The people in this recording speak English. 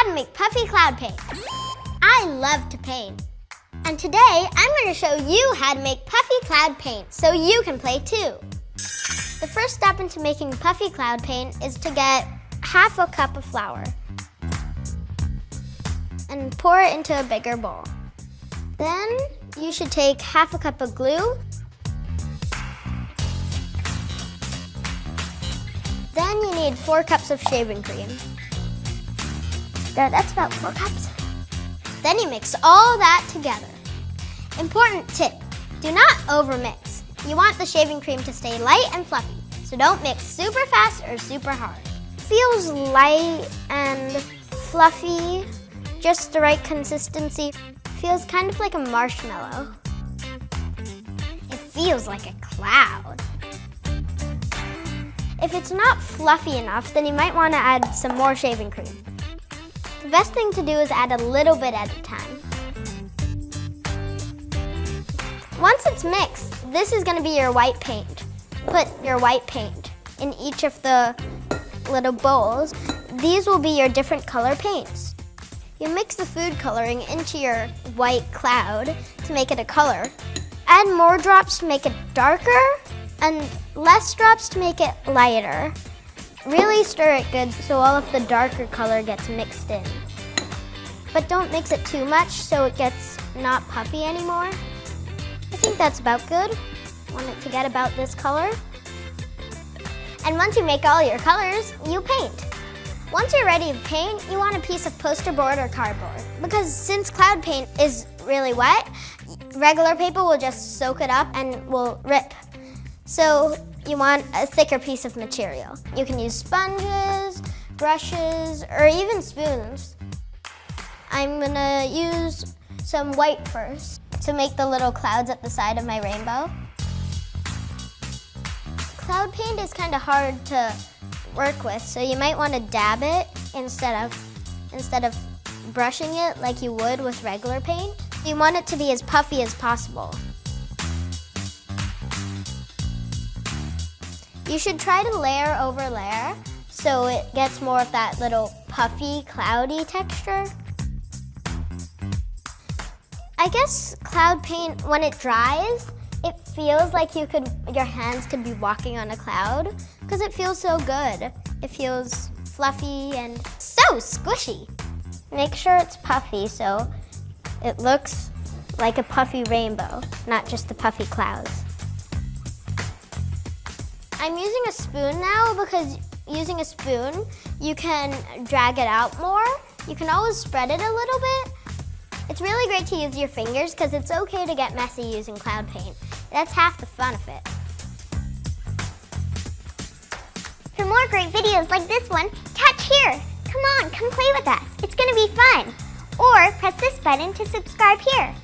to make puffy cloud paint. I love to paint. And today, I'm going to show you how to make puffy cloud paint so you can play too. The first step into making puffy cloud paint is to get half a cup of flour and pour it into a bigger bowl. Then you should take half a cup of glue. Then you need 4 cups of shaving cream. That's about 4 cups. Then you mix all that together. Important tip, do not overmix. You want the shaving cream to stay light and fluffy, so don't mix super fast or super hard. Feels light and fluffy, just the right consistency. Feels kind of like a marshmallow. It feels like a cloud. If it's not fluffy enough, then you might want to add some more shaving cream. The best thing to do is add a little bit at a time. Once it's mixed, this is going to be your white paint. Put your white paint in each of the little bowls. These will be your different color paints. You mix the food coloring into your white cloud to make it a color. Add more drops to make it darker and less drops to make it lighter. Really stir it good so all of the darker color gets mixed in. But don't mix it too much so it gets not puffy anymore. I think that's about good. Want it to get about this color. And once you make all your colors, you paint. Once you're ready to paint, you want a piece of poster board or cardboard. Because since cloud paint is really wet, regular paper will just soak it up and will rip. So you want a thicker piece of material. You can use sponges, brushes, or even spoons. I'm gonna use some white first to make the little clouds at the side of my rainbow. Cloud paint is kind of hard to work with, so you might want to dab it instead of brushing it like you would with regular paint. You want it to be as puffy as possible. You should try to layer over layer so it gets more of that little puffy, cloudy texture. I guess cloud paint, when it dries, it feels like your hands could be walking on a cloud because it feels so good. It feels fluffy and so squishy. Make sure it's puffy so it looks like a puffy rainbow, not just the puffy clouds. I'm using a spoon now because using a spoon, you can drag it out more. You can always spread it a little bit. It's really great to use your fingers because it's okay to get messy using cloud paint. That's half the fun of it. For more great videos like this one, touch here. Come on, come play with us. It's gonna be fun. Or press this button to subscribe here.